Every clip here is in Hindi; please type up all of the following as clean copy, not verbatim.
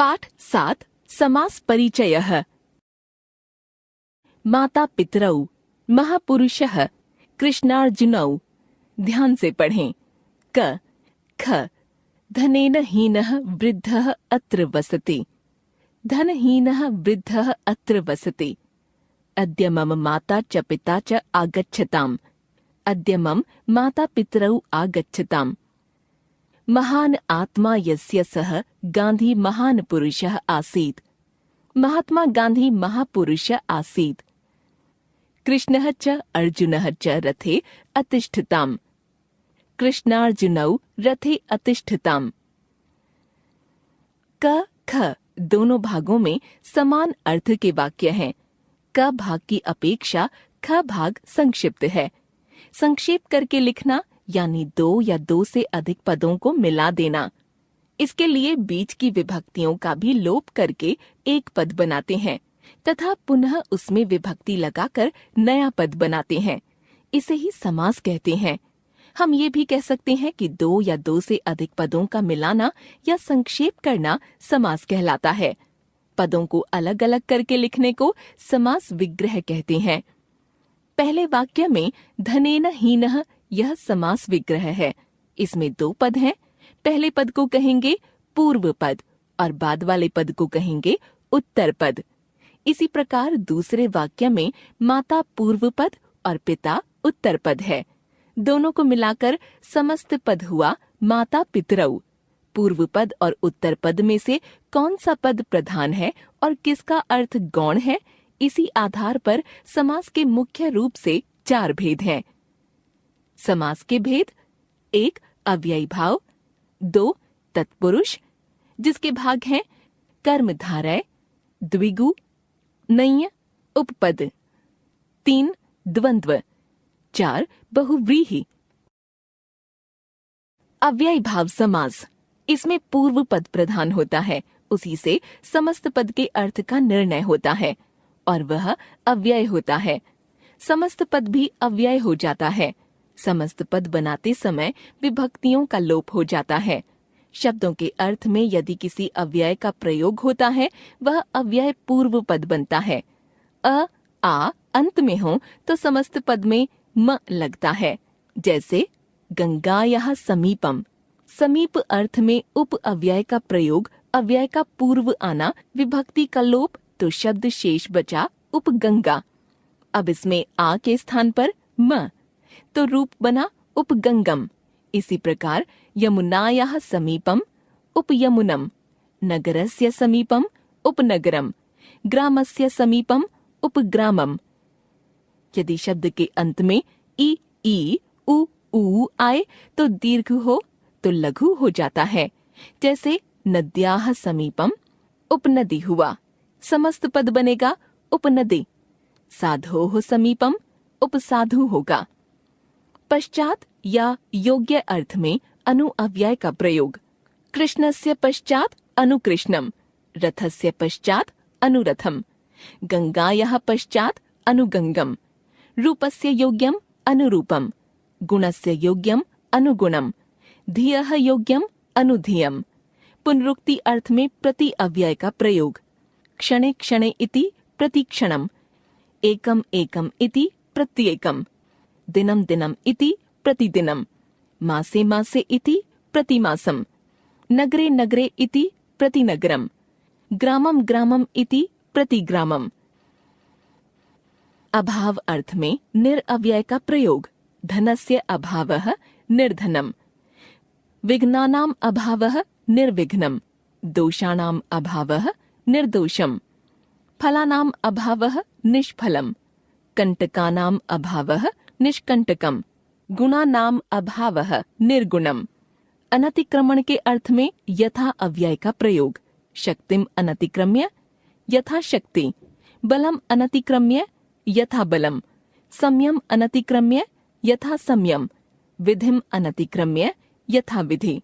पाठ 7 समास परिचयः। माता पितरौ महापुरुषः कृष्णार्जुनौ। ध्यान से पढ़ें। क ख धनेन हीनः वृद्धः अत्र वसति। धनहीनः वृद्धः अत्र वसति। अद्य मम माता च पिता च आगच्छताम्। अद्य मम माता पितरौ आगच्छताम्। महान् आत्मा यस्य सः गान्धी महान् पुरुषः आसीत्। महात्मा गान्धी महापुरुषः आसीत्। कृष्णः च अर्जुनः च रथे अतिष्ठताम्। कृष्णार्जुनौ रथे अतिष्ठताम्। क ख दोनों भागों में समान अर्थ के वाक्य हैं। क भाग की अपेक्षा ख भाग संक्षिप्त है। संक्षेप करके लिखना यानी दो या दो से अधिक पदों को मिला देना। इसके लिए बीच की विभक्तियों का भी लोप करके एक पद बनाते हैं तथा पुनः उसमें विभक्ति लगाकर नया पद बनाते हैं। इसे ही समास कहते हैं। हम ये भी कह सकते हैं कि दो या दो से अधिक पदों का मिलाना या संक्षेप करना समास कहलाता है। पदों को अलग अलग करके लिखने को समास विग्रह कहते हैं। पहले वाक्य में धनेन हीनः यह समास विग्रह है। इसमें दो पद हैं। पहले पद को कहेंगे पूर्व पद और बाद वाले पद को कहेंगे उत्तर पद। इसी प्रकार दूसरे वाक्य में माता पूर्व पद और पिता उत्तर पद है। दोनों को मिलाकर समस्त पद हुआ माता पितरौ। पूर्व पद और उत्तर पद में से कौन सा पद प्रधान है और किसका अर्थ गौण है, इसी आधार पर समास के मुख्य रूप से 4 भेद हैं। समास के भेद: 1 अव्ययी भाव, 2 तत्पुरुष जिसके भाग हैं कर्मधारय, द्विगु, नञ्, उपपद, 3 द्वंद्व, 4 बहुव्रीहि। अव्ययी भाव समास: इसमें पूर्व पद प्रधान होता है, उसी से समस्त पद के अर्थ का निर्णय होता है और वह अव्यय होता है। समस्त पद भी अव्यय हो जाता है। समस्त पद बनाते समय विभक्तियों का लोप हो जाता है। शब्दों के अर्थ में यदि किसी अव्यय का प्रयोग होता है वह अव्यय पूर्व पद बनता है। अ आ अंत में हो तो समस्त पद में म लगता है। जैसे गंगायाः समीपम। समीप अर्थ में उप अव्यय का प्रयोग, अव्यय का पूर्व आना, विभक्ति का लोप तो शब्द शेष बचा उपगंगा। अब इसमें आ के स्थान पर म तो रूप बना उपगंगम। इसी प्रकार यमुनायाः समीपम उपयमुनम, नगरस्य समीपम उपनगरम, ग्रामस्य समीपम उपग्रामम। यदि शब्द के अंत में ई उ आए तो दीर्घ हो तो लघु हो जाता है। जैसे नद्याः समीपम उपनदी हुआ। समस्त पद बनेगा उपनदी। साधोः समीपम उपसाधु होगा। पश्चात या योग्य अर्थ में अनु अव्यय का प्रयोग: कृष्णस्य पश्चात अनुकृष्णम, रथस्य पश्चात अनुरथम, गंगायाः पश्चात अनुगंगम, रूपस्य योग्यम अनुरूपम, गुणस्य योग्यम अनुगुणम, धियः योग्यम अनुधियम। पुनरुक्ति अर्थ में प्रति अव्यय का प्रयोग: क्षणे क्षणे इति प्रतिक्षणम, एकम एकम इति प्रत्येकम, दिनम दिनम इति प्रतिदिनम, मासे मासे इति प्रतिमासम, नगरे नगरे इति प्रतिनगरम, ग्रामम ग्रामम इति प्रतिग्रामम। अभाव अर्थ में निरअव्यय का प्रयोग: धनस्य अभावः निर्धनम, विघ्नानाम् अभावः निर्विघ्नम, दोषाणाम् अभावः निर्दोषम, फलानाम् अभावः निष्फलम, कंटकानाम् अभावः निष्कंटकम, गुणानाम् अभावः निर्गुणम। अनतिक्रमण के अर्थ में यथा अव्यय का प्रयोग: शक्तिम अनतिक्रम्य यथा शक्ति, बलम अनतिक्रम्य यथा बलम, संयम अनतिक्रम्य यथा संयम, विधिम अनतिक्रम्य यथा विधि।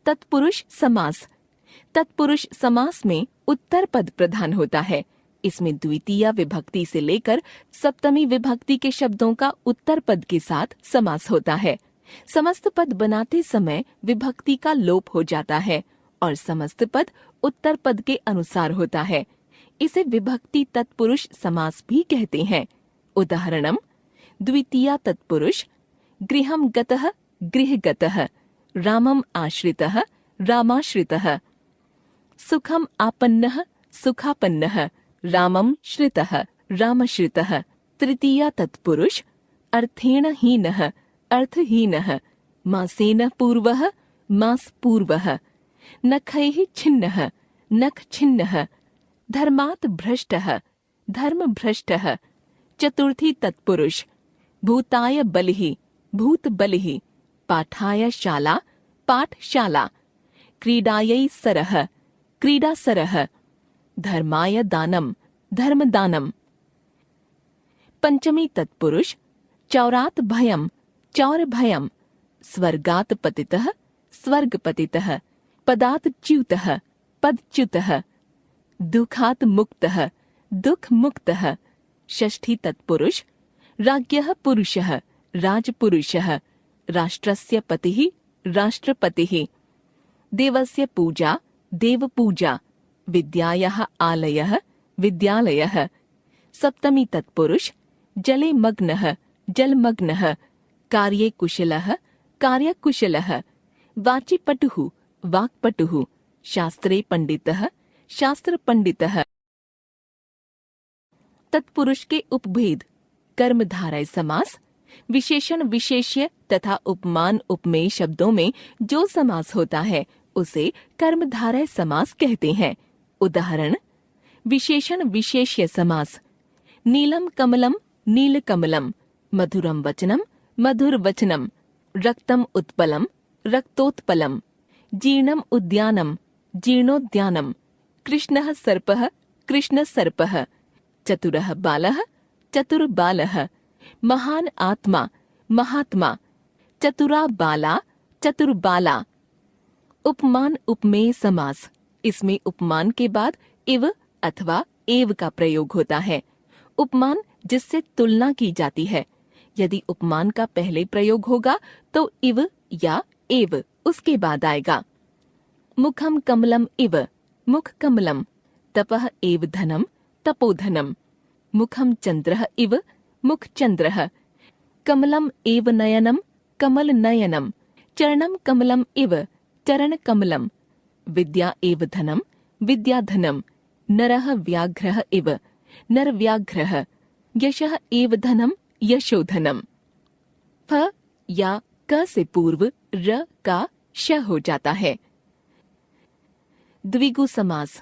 तत्पुरुष समास: तत्पुरुष समास में उत्तर पद प्रधान होता है। इसमें द्वितीय विभक्ति से लेकर सप्तमी विभक्ति के शब्दों का उत्तर पद के साथ समास होता है। समस्त पद बनाते समय विभक्ति का लोप हो जाता है और समस्त पद उत्तर पद के अनुसार होता है। इसे विभक्ति तत्पुरुष समास भी कहते हैं। उदाहरणम द्वितीया तत्पुरुष गृहं गतः गृहगतः, रामम आश्रितः रामाश्रितः, सुखम आपन्नः सुखापन्नः, रामम श्रितः रामश्रितः। तृतीया तत्पुरुष अर्थेन हीनः अर्थहीनः, मासेन पूर्वः मास पूर्वः, नखैः छिन्नः नख छिन्नः, धर्मात् भ्रष्टः धर्म भ्रष्टः। चतुर्थी तत्पुरुष भूताय बलिः भूत बलिः, पाठाय शाला पाठशाला, क्रीडायै सरः क्रीडा सरः, धर्माय दानम धर्म दानम। पंचमी तत्पुरुष चौरात् भयम चौर भयम, स्वर्गात् पतितः स्वर्ग पतितः, पदात् च्युतः पद च्युतः, दुखात् मुक्तः दुख मुक्तः। षष्ठी तत्पुरुष राज्ञः पुरुषः राजपुरुषः, राष्ट्रस्य पतिः राष्ट्रपतिः, देवस्य पूजा देवपूजा, विद्यायाः आलयः विद्यालयः। सप्तमी तत्पुरुष जले मग्नः जलमग्नः, कार्ये कुशलः कार्यकुशलः, वाचिपटुः वाक्पटुः, शास्त्रे पंडितः शास्त्रपंडितः। तत्पुरुष के उपभेद कर्मधारय समास, विशेषण विशेष्य तथा उपमान उपमेय शब्दों में जो समास होता है उसे कर्मधारय समास कहते हैं। उदाहरण विशेषण विशेष्य समास, नीलम कमलम नीलकमलम, मधुरम वचनम मधुर वचनम, रक्तम उत्पलम रक्तोत्पलम, जीर्णम उद्यानम जीर्णोद्यानम, कृष्णः सर्पः कृष्ण सर्पः, चतुरः बालः चतुर बालः, महान आत्मा महात्मा, चतुरा बाला चतुर बाला। उपमान उपमेय समास, इसमें उपमान के बाद इव अथवा एव का प्रयोग होता है। उपमान जिससे तुलना की जाती है, यदि उपमान का पहले प्रयोग होगा तो इव या एव उसके बाद आएगा। मुखम कमलम इव मुख कमलम, तपः एव धनम तपोधनम, मुखम चंद्रः इव मुख चंद्रः, कमलम एव नयनम कमल नयनम, चरणम कमलम इव चरण कमलम, विद्या एव धनम विद्या धनम, नरः व्याघ्रः इव नर व्याघ्रः, यशः एव धनम यशो धनम। फ या क से पूर्व र का श हो जाता है। द्विगु समास,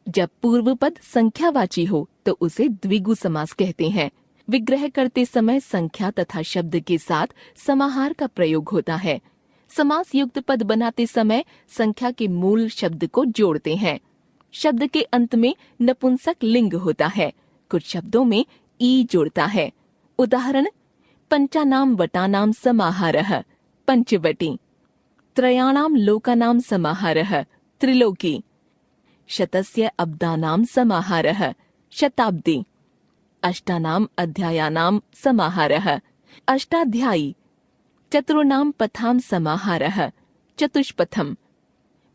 जब पूर्व पद संख्यावाची हो तो उसे द्विगु समास कहते हैं। विग्रह करते समय संख्या तथा शब्द के साथ समाहार का प्रयोग होता है। समास युक्त पद बनाते समय संख्या के मूल शब्द को जोड़ते हैं। शब्द के अंत में नपुंसक लिंग होता है। कुछ शब्दों में ई जुड़ता है। उदाहरण पंचानाम वटानाम समाहारः पंचवटी, त्रयाणाम लोकानाम समाहारः त्रिलोकी, शतस्य अब्दानाम समाहारः शताब्दी, अष्टानाम अध्यायानाम समाहारः अष्टाध्यायी, चतुर्णाम पथाम समाहारः चतुष्पथम,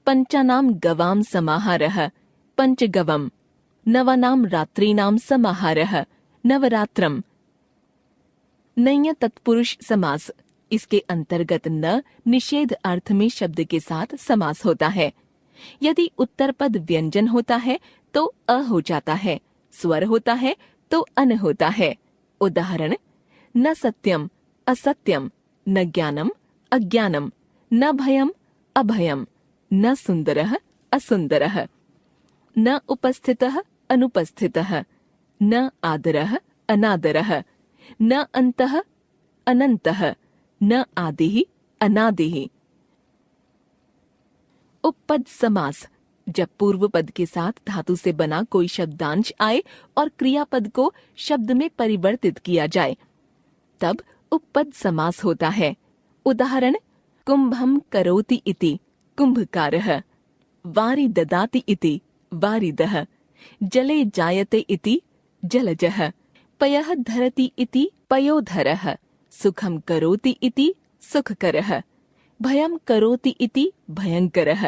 पंचानाम गवाम समाहारः पंचगवम, नवानाम रात्रीनाम समाहारः नवरात्रम। नञ् तत्पुरुष समास, इसके अंतर्गत न निषेध अर्थ में शब्द के साथ समास होता है। यदि उत्तर पद व्यंजन होता है तो अ हो जाता है, स्वर होता है तो अन होता है। उदाहरण न सत्यम असत्यम, न ज्ञानम अज्ञानम, न भयम अभयम, न सुंदरः असुंदरः, न उपस्थितः अनुपस्थितः, न आदरः अनादरः, न अन्तः अनन्तः, न आदिः अनादिः। उपपद समास, जब पूर्व पद के साथ धातु से बना कोई शब्दांश आए और क्रियापद को शब्द में परिवर्तित किया जाए तब उपपद समास होता है। उदाहरण कुंभम करोति इति कुंभकारः, वारि ददाति इति वारिदः, जले जायते इति जलजः, पयः धरति इति पयोधरः, सुखम करोति इति सुखकरः, भयं करोति इति भयंकरः।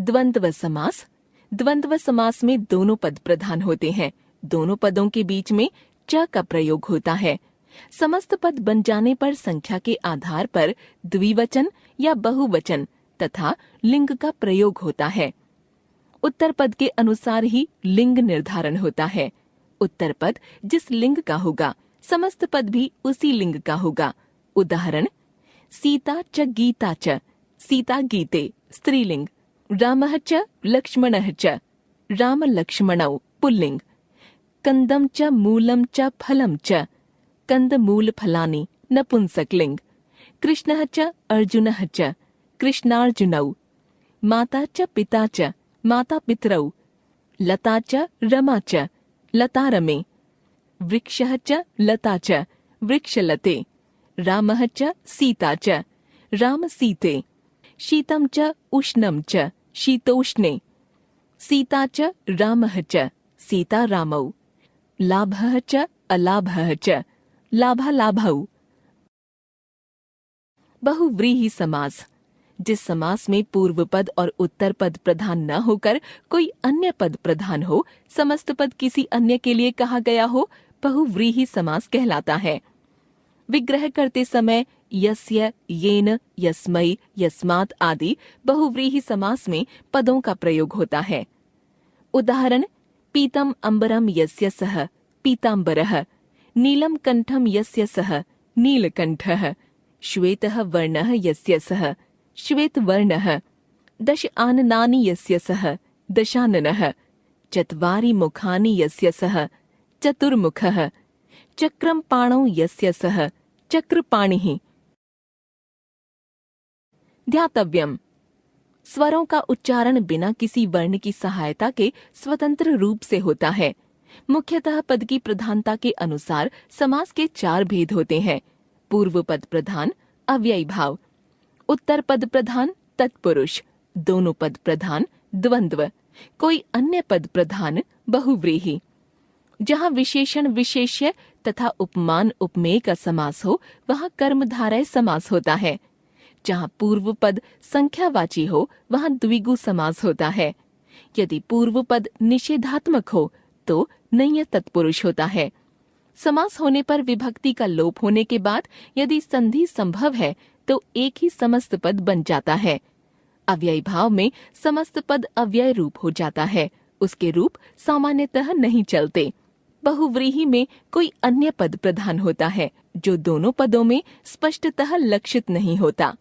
द्वंद्व समास। द्वंद्व समास में दोनों पद प्रधान होते हैं। दोनों पदों के बीच में च का प्रयोग होता है। समस्त पद बन जाने पर संख्या के आधार पर द्विवचन या बहुवचन तथा लिंग का प्रयोग होता है। उत्तर पद के अनुसार ही लिंग निर्धारण होता है। उत्तर पद जिस लिंग का होगा, समस्त पद भी उसी लिंग का होगा। उदाहरण, सीता च गीता च, सीता गीते स्त्रीलिंग। रामः च लक्ष्मणः च, राम लक्ष्मणौ पुल्लिंग। कंदम च मूलम च फलम च, कंदमूल फलानि नपुंसकलिंग। कृष्णः च अर्जुनः च, कृष्णार्जुनौ। माता च पिता च, माता पितरौ। लता च रमा च, लता रमे। वृक्षः च लता च, वृक्षलते। रामः च सीता च, राम सीते। शीतं च उष्णं च, शीतोष्णे। सीता च रामः च, सीता रामौ। लाभः च अलाभः च, लाभालाभौ। बहुव्रीहि समास। जिस समास में पूर्व पद और उत्तर पद प्रधान न होकर कोई अन्य पद प्रधान हो, समस्त पद किसी अन्य के लिए कहा गया हो, बहुव्रीहि समास कहलाता है। विग्रह करते समय यस्य, येन, यस्मै, यस्मात् आदि बहुव्रीहि समास में पदों का प्रयोग होता है। उदाहरण, पीतम अंबरम यस्य सः, पीतांबरः। नीलम कंठम यस्य सः, नीलकंठः। श्वेतः वर्णः यस्य सः, श्वेतवर्णः। दश आननानि यस्य सः, दशाननः। चत्वारि मुखानि यस्य सः, चतुर्मुखः। चक्रम पाणौ यस्य सः, चक्रपाणिः। ध्यातव्यम, स्वरों का उच्चारण बिना किसी वर्ण की सहायता के स्वतंत्र रूप से होता है। मुख्यतः पद की प्रधानता के अनुसार समास के 4 भेद होते हैं। पूर्व पद प्रधान अव्ययी भाव, उत्तर पद प्रधान तत्पुरुष, दोनों पद प्रधान द्वंद्व, कोई अन्य पद प्रधान बहुव्रीहि। जहाँ विशेषण विशेष्य तथा उपमान उपमेय का समास हो, वहाँ कर्मधारय समास होता है। जहाँ पूर्व पद संख्यावाची हो, वहाँ द्विगु समास होता है। यदि पूर्व पद निषेधात्मक हो तो नञ् तत्पुरुष होता है। समास होने पर विभक्ति का लोप होने के बाद यदि संधि संभव है तो एक ही समस्त पद बन जाता है। अव्ययी भाव में समस्त पद अव्यय रूप हो जाता है, उसके रूप सामान्यतः नहीं चलते। बहुव्रीहि में कोई अन्य पद प्रधान होता है जो दोनों पदों में स्पष्टतः लक्षित नहीं होता।